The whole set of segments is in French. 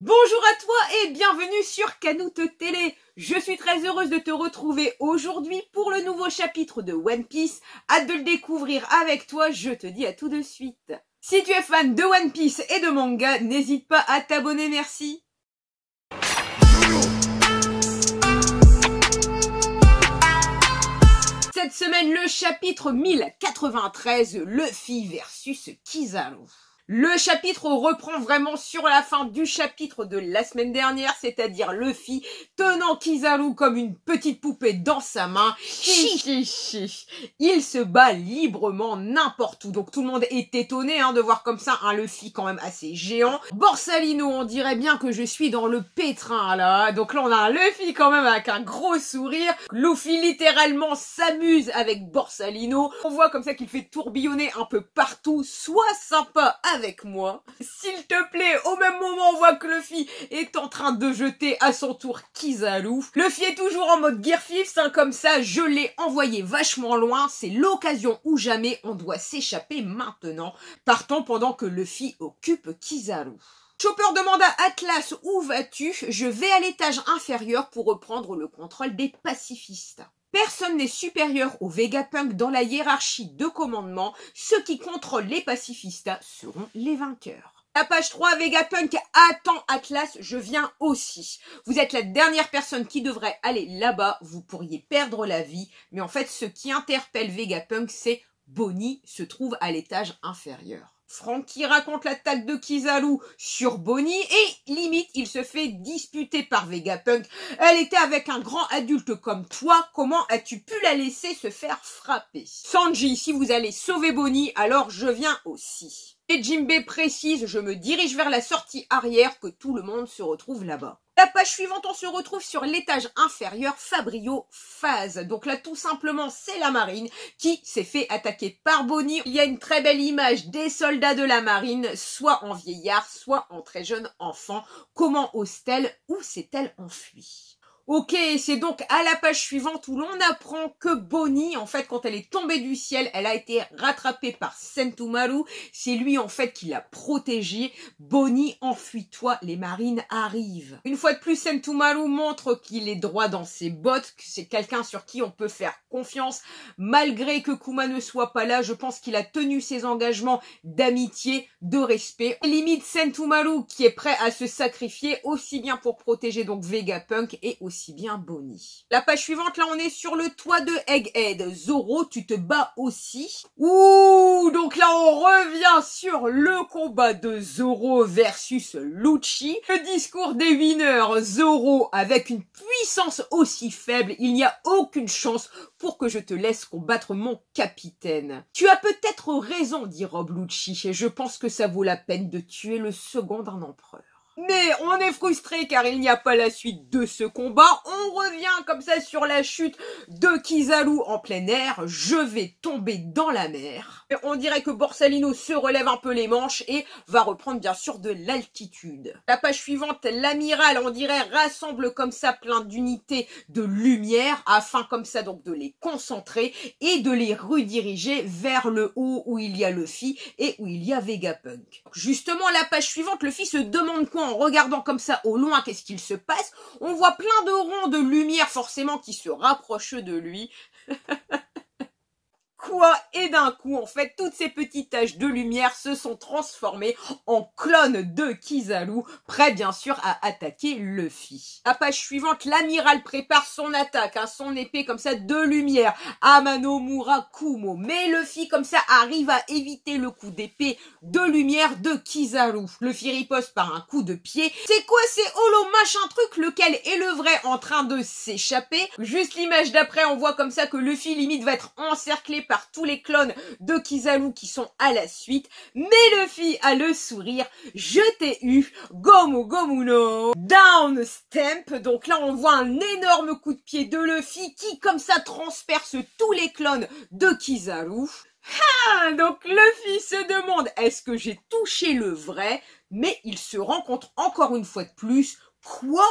Bonjour à toi et bienvenue sur Canut Télé. Je suis très heureuse de te retrouver aujourd'hui pour le nouveau chapitre de One Piece. Hâte de le découvrir avec toi, je te dis à tout de suite. Si tu es fan de One Piece et de manga, n'hésite pas à t'abonner, merci. Cette semaine, le chapitre 1093, Luffy versus Kizaru. Le chapitre reprend vraiment sur la fin du chapitre de la semaine dernière, c'est-à-dire Luffy tenant Kizaru comme une petite poupée dans sa main. Il se bat librement n'importe où. Donc tout le monde est étonné de voir comme ça un Luffy quand même assez géant. Borsalino, on dirait bien que je suis dans le pétrin là. Donc là on a un Luffy quand même avec un gros sourire. Luffy littéralement s'amuse avec Borsalino. On voit comme ça qu'il fait tourbillonner un peu partout. Sois sympa avec moi. S'il te plaît, au même moment, on voit que Luffy est en train de jeter à son tour Kizaru. Luffy est toujours en mode Gear 5, comme ça, je l'ai envoyé vachement loin. C'est l'occasion ou jamais, on doit s'échapper maintenant. Partons pendant que Luffy occupe Kizaru. Chopper demande à Atlas « Où vas-tu ?» Je vais à l'étage inférieur pour reprendre le contrôle des pacifistes. Personne n'est supérieur aux Vegapunk dans la hiérarchie de commandement. Ceux qui contrôlent les pacifistes seront les vainqueurs. La page 3, Vegapunk attend Atlas, je viens aussi. Vous êtes la dernière personne qui devrait aller là-bas, vous pourriez perdre la vie. Mais en fait, ce qui interpelle Vegapunk, c'est Bonnie se trouve à l'étage inférieur. Franky raconte l'attaque de Kizaru sur Bonnie et limite il se fait disputer par Vegapunk. Elle était avec un grand adulte comme toi, comment as-tu pu la laisser se faire frapper? Sanji, si vous allez sauver Bonnie, alors je viens aussi. Et Jinbei précise, je me dirige vers la sortie arrière, que tout le monde se retrouve là-bas. La page suivante, on se retrouve sur l'étage inférieur, Fabrio Phase. Donc là, tout simplement, c'est la marine qui s'est fait attaquer par Bonnie. Il y a une très belle image des soldats de la marine, soit en vieillard, soit en très jeune enfant. Comment ose-t-elle? Où s'est-elle enfuie? Ok, c'est donc à la page suivante où l'on apprend que Bonnie, en fait, quand elle est tombée du ciel, elle a été rattrapée par Sentomaru. C'est lui, en fait, qui l'a protégée. Bonnie, enfuis-toi, les marines arrivent. Une fois de plus, Sentomaru montre qu'il est droit dans ses bottes, que c'est quelqu'un sur qui on peut faire confiance. Malgré que Kuma ne soit pas là, je pense qu'il a tenu ses engagements d'amitié, de respect. Limite Sentomaru qui est prêt à se sacrifier aussi bien pour protéger donc Vegapunk et aussi bien Bonnie. La page suivante, là, on est sur le toit de Egghead. Zoro, tu te bats aussi. Ouh, donc là, on revient sur le combat de Zoro versus Lucci. Le discours des winners. Zoro, avec une puissance aussi faible, il n'y a aucune chance pour que je te laisse combattre mon capitaine. Tu as peut-être raison, dit Rob Lucci, et je pense que ça vaut la peine de tuer le second d'un empereur. Mais on est frustré car il n'y a pas la suite de ce combat. On revient comme ça sur la chute de Kizaru en plein air. Je vais tomber dans la mer. Et on dirait que Borsalino se relève un peu les manches et va reprendre bien sûr de l'altitude. La page suivante, l'amiral, on dirait, rassemble comme ça plein d'unités de lumière afin comme ça donc de les concentrer et de les rediriger vers le haut où il y a Luffy et où il y a Vegapunk. Justement, la page suivante, Luffy se demande quoi en regardant comme ça au loin, qu'est-ce qu'il se passe? On voit plein de ronds de lumière forcément qui se rapprochent de lui. Quoi? Et d'un coup, en fait, toutes ces petites taches de lumière se sont transformées en clones de Kizaru, prêt bien sûr à attaquer Luffy. La page suivante, l'amiral prépare son attaque, son épée comme ça de lumière, Amano Murakumo. Mais Luffy comme ça arrive à éviter le coup d'épée de lumière de Kizaru. Luffy riposte par un coup de pied. C'est quoi ces holo machin truc? Lequel est le vrai en train de s'échapper? Juste l'image d'après, on voit comme ça que Luffy limite va être encerclé par tous les clones de Kizaru qui sont à la suite, mais Luffy a le sourire, je t'ai eu, Gomu Gomu no Down Stamp. Donc là on voit un énorme coup de pied de Luffy qui comme ça transperce tous les clones de Kizaru. Ah, donc Luffy se demande est-ce que j'ai touché le vrai, mais il se rend compte encore une fois de plus, quoi?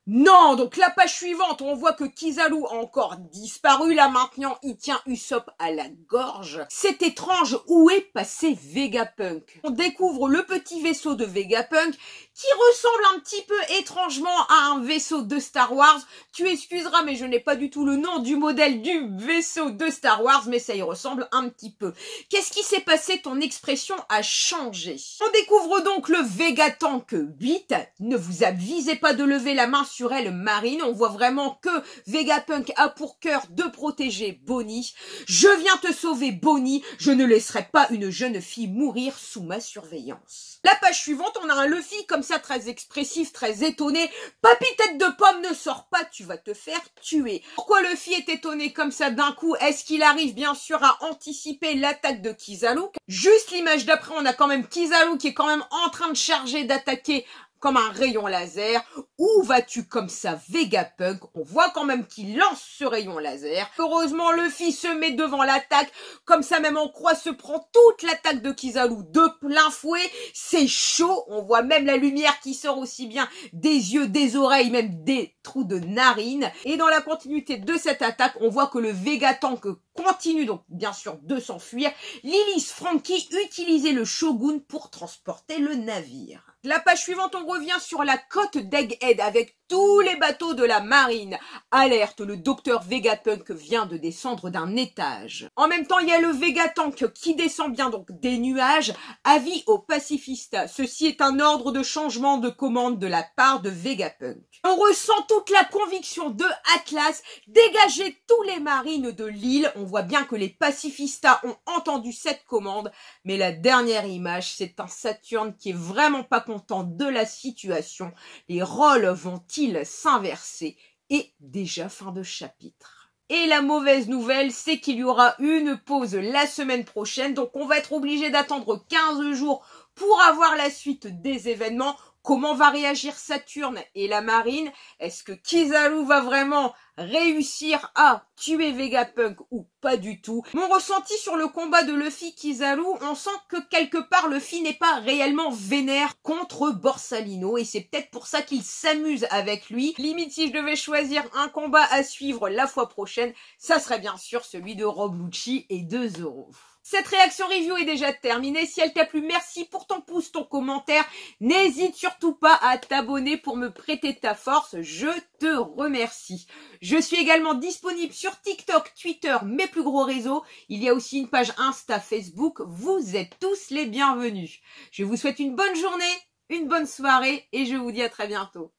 Non, donc la page suivante, on voit que Kizaru a encore disparu. Là maintenant, il tient Usopp à la gorge. C'est étrange, où est passé Vegapunk? On découvre le petit vaisseau de Vegapunk qui ressemble un petit peu étrangement à un vaisseau de Star Wars. Tu excuseras, mais je n'ai pas du tout le nom du modèle du vaisseau de Star Wars, mais ça y ressemble un petit peu. Qu'est-ce qui s'est passé? Ton expression a changé. On découvre donc le Vegatank 8. Ne vous avisez pas de lever la main sur elle, Marine. On voit vraiment que Vegapunk a pour cœur de protéger Bonnie. Je viens te sauver, Bonnie. Je ne laisserai pas une jeune fille mourir sous ma surveillance. La page suivante, on a un Luffy comme ça, très expressif, très étonné. Papy tête de pomme, ne sors pas, tu vas te faire tuer. Pourquoi Luffy est étonné comme ça d'un coup? Est-ce qu'il arrive bien sûr à anticiper l'attaque de Kizaru? Juste l'image d'après, on a quand même Kizaru qui est quand même en train de charger, d'attaquer comme un rayon laser. Où vas-tu comme ça, Vegapunk? On voit quand même qu'il lance ce rayon laser. Heureusement, Luffy se met devant l'attaque. Comme ça, même en croix, se prend toute l'attaque de Kizaru de plein fouet. C'est chaud. On voit même la lumière qui sort aussi bien des yeux, des oreilles, même des trous de narines. Et dans la continuité de cette attaque, on voit que le Vegatank continue donc bien sûr de s'enfuir. Lilith Franky utilisait le Shogun pour transporter le navire. La page suivante, on revient sur la côte d'Egghead avec tous les bateaux de la marine. Alerte, le docteur Vegapunk vient de descendre d'un étage. En même temps, il y a le Vegatank qui descend bien donc des nuages. Avis aux pacifistes. Ceci est un ordre de changement de commande de la part de Vegapunk. On ressent toute la conviction de Atlas. Dégager tous les marines de l'île. On voit bien que les pacifistas ont entendu cette commande. Mais la dernière image, c'est un Saturne qui est vraiment pas content de la situation. Les rôles vont-ils s'inverser? Et déjà fin de chapitre. Et la mauvaise nouvelle, c'est qu'il y aura une pause la semaine prochaine. Donc on va être obligé d'attendre 15 jours pour avoir la suite des événements. Comment va réagir Saturne et la marine? Est-ce que Kizaru va vraiment réussir à tuer Vegapunk ou pas du tout? Mon ressenti sur le combat de Luffy-Kizaru, on sent que quelque part Luffy n'est pas réellement vénère contre Borsalino et c'est peut-être pour ça qu'il s'amuse avec lui. Limite, si je devais choisir un combat à suivre la fois prochaine, ça serait bien sûr celui de Rob Lucci et de Zoro. Cette réaction review est déjà terminée. Si elle t'a plu, merci pour ton pouce, ton commentaire. N'hésite surtout pas à t'abonner pour me prêter ta force. Je te remercie. Je suis également disponible sur TikTok, Twitter, mes plus gros réseaux. Il y a aussi une page Insta, Facebook. Vous êtes tous les bienvenus. Je vous souhaite une bonne journée, une bonne soirée et je vous dis à très bientôt.